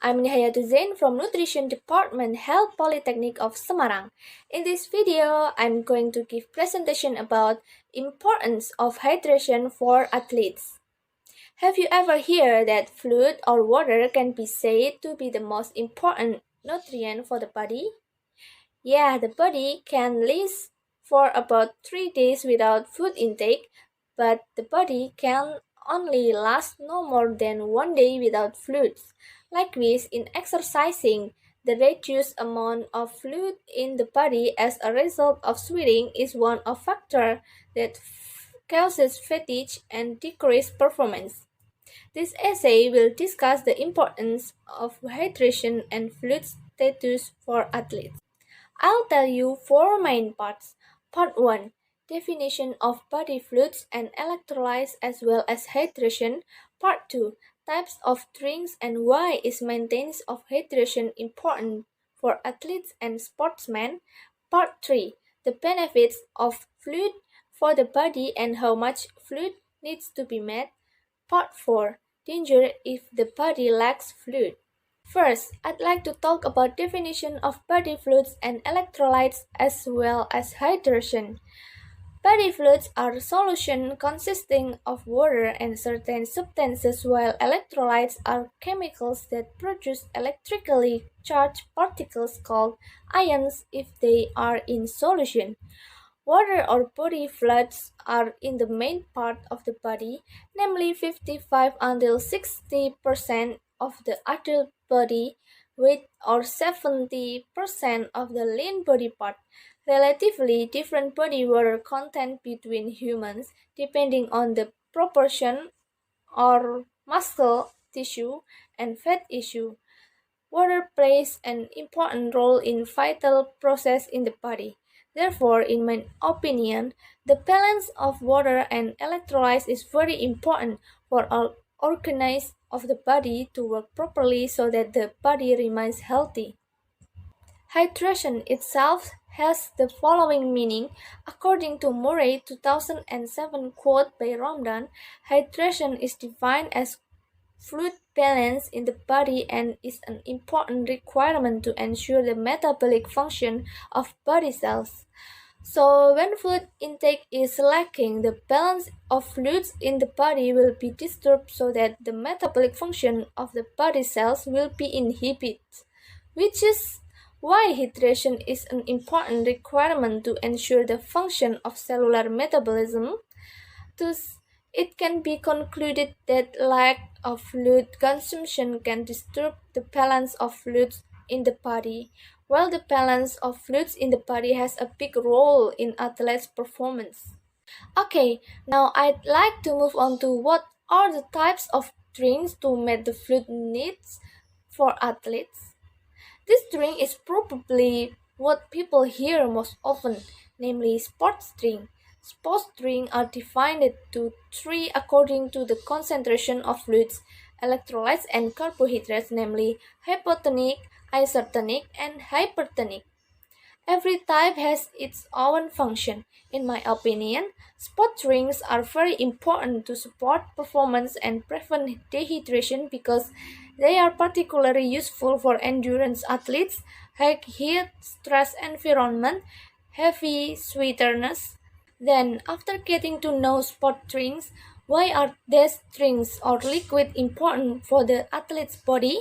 I'm Nihayatu Zain from Nutrition Department Health Polytechnic of Semarang. In this video, I'm going to give presentation about importance of hydration for athletes. Have you ever heard that fluid or water can be said to be the most important nutrient for the body? Yeah, the body can live for about 3 days without food intake, but the body can only last no more than 1 day without fluids. Likewise, in exercising, the reduced amount of fluid in the body as a result of sweating is one of factors that causes fatigue and decreased performance. This essay will discuss the importance of hydration and fluid status for athletes. I'll tell you four main parts. Part 1, definition of body fluids and electrolytes as well as hydration. Part 2, types of drinks and why is maintenance of hydration important for athletes and sportsmen. Part 3, the benefits of fluid for the body and how much fluid needs to be met. Part 4, danger if the body lacks fluid. First, I'd like to talk about definition of body fluids and electrolytes as well as hydration. Body fluids are solutions consisting of water and certain substances, while electrolytes are chemicals that produce electrically charged particles called ions if they are in solution. Water or body fluids are in the main part of the body, namely 55 until 60% of the adult body weight or 70% of the lean body part. Relatively different body water content between humans depending on the proportion or muscle tissue and fat tissue. Water plays an important role in vital process in the body. Therefore, in my opinion, the balance of water and electrolytes is very important for all organs of the body to work properly so that the body remains healthy. Hydration itself has the following meaning. According to Murray 2007 quote by Ramdan, hydration is defined as fluid balance in the body and is an important requirement to ensure the metabolic function of body cells. So, when fluid intake is lacking, the balance of fluids in the body will be disturbed so that the metabolic function of the body cells will be inhibited, which is why hydration is an important requirement to ensure the function of cellular metabolism. Thus, it can be concluded that lack of fluid consumption can disturb the balance of fluids in the body, while the balance of fluids in the body has a big role in athletes' performance. Okay, now I'd like to move on to what are the types of drinks to meet the fluid needs for athletes. This drink is probably what people hear most often, namely sports drink. Sports drinks are defined to three according to the concentration of fluids, electrolytes, and carbohydrates, namely hypotonic, isotonic, and hypertonic. Every type has its own function. In my opinion, sport drinks are very important to support performance and prevent dehydration because they are particularly useful for endurance athletes, high heat, stress environment, heavy sweetness. Then, after getting to know sport drinks, why are these drinks or liquid important for the athlete's body?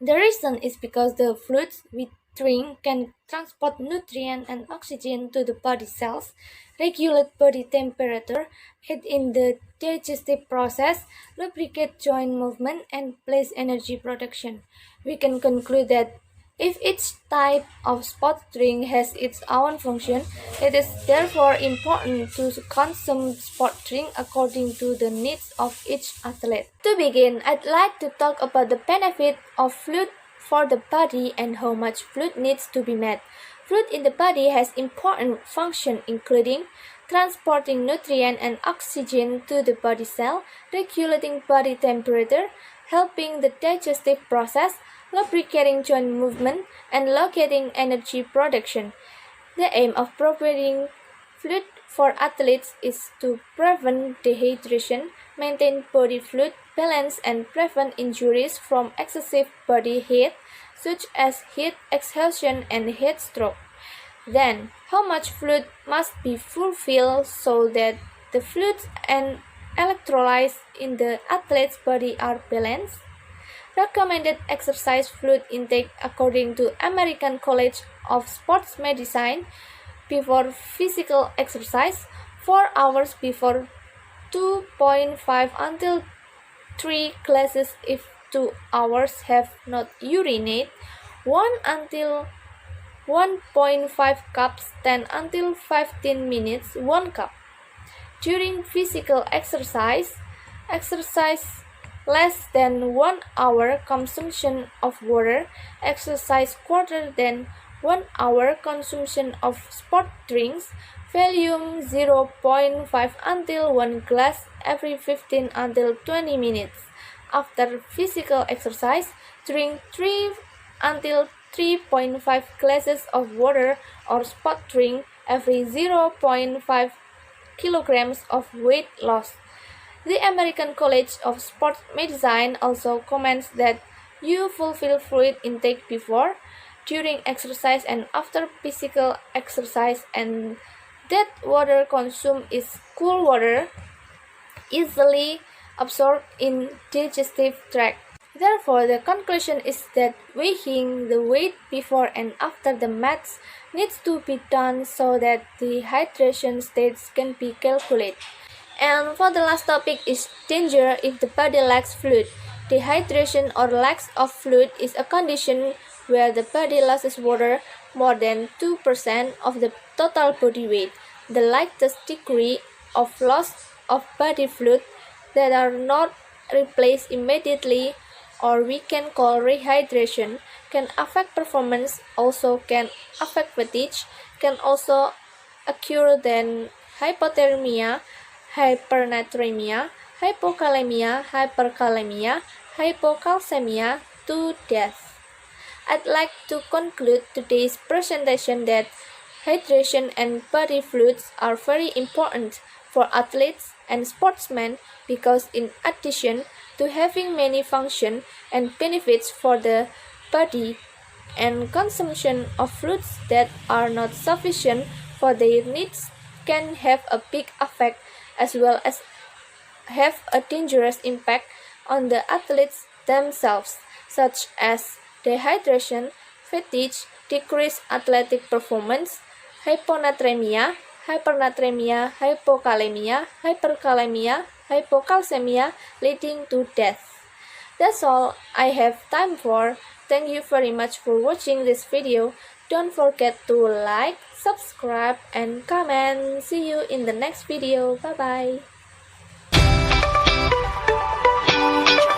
The reason is because the fluids we drink can transport nutrients and oxygen to the body cells, regulate body temperature, aid in the digestive process, lubricate joint movement, and place energy production. We can conclude that if each type of sports drink has its own function, it is therefore important to consume sport drink according to the needs of each athlete. To begin, I'd like to talk about the benefit of fluid for the body and how much fluid needs to be met. Fluid in the body has important functions including transporting nutrient and oxygen to the body cell, regulating body temperature, helping the digestive process, lubricating joint movement, and locating energy production. The aim of providing fluid for athletes is to prevent dehydration, maintain body fluid balance, and prevent injuries from excessive body heat, such as heat exhaustion and heat stroke. Then, how much fluid must be fulfilled so that the fluids and electrolytes in the athlete's body are balanced? Recommended exercise fluid intake according to American College of Sports Medicine: before physical exercise, 4 hours before 2.5 until 3 glasses if 2 hours have not urinated, 1 until 1.5 cups 10 until 15 minutes 1 cup. During physical exercise less than 1 hour consumption of water, exercise quarter than 1 hour consumption of sport drinks, volume 0.5 until 1 glass every 15 until 20 minutes. After physical exercise, drink 3 until 3.5 glasses of water or sport drink every 0.5 kilograms of weight loss. The American College of Sports Medicine also comments that you fulfill fluid intake before, during exercise and after physical exercise, and that water consumed is cool water, easily absorbed in digestive tract. Therefore, the conclusion is that weighing the weight before and after the maths needs to be done so that the hydration states can be calculated. And for the last topic is danger if the body lacks fluid. Dehydration or lack of fluid is a condition where the body loses water more than 2% of the total body weight. The lightest degree of loss of body fluid that are not replaced immediately, or we can call rehydration, can affect performance, also can affect fatigue, can also occur than hypothermia, hypernatremia, hypokalemia, hyperkalemia, hypocalcemia to death. I'd like to conclude today's presentation that hydration and body fluids are very important for athletes and sportsmen because in addition to having many functions and benefits for the body, and consumption of fluids that are not sufficient for their needs can have a big effect as well as have a dangerous impact on the athletes themselves, such as dehydration, fatigue, decreased athletic performance, hyponatremia, hypernatremia, hypokalemia, hyperkalemia, hypocalcemia, leading to death. That's all I have time for. Thank you very much for watching this video. Don't forget to like, subscribe, and comment. See you in the next video. Bye bye.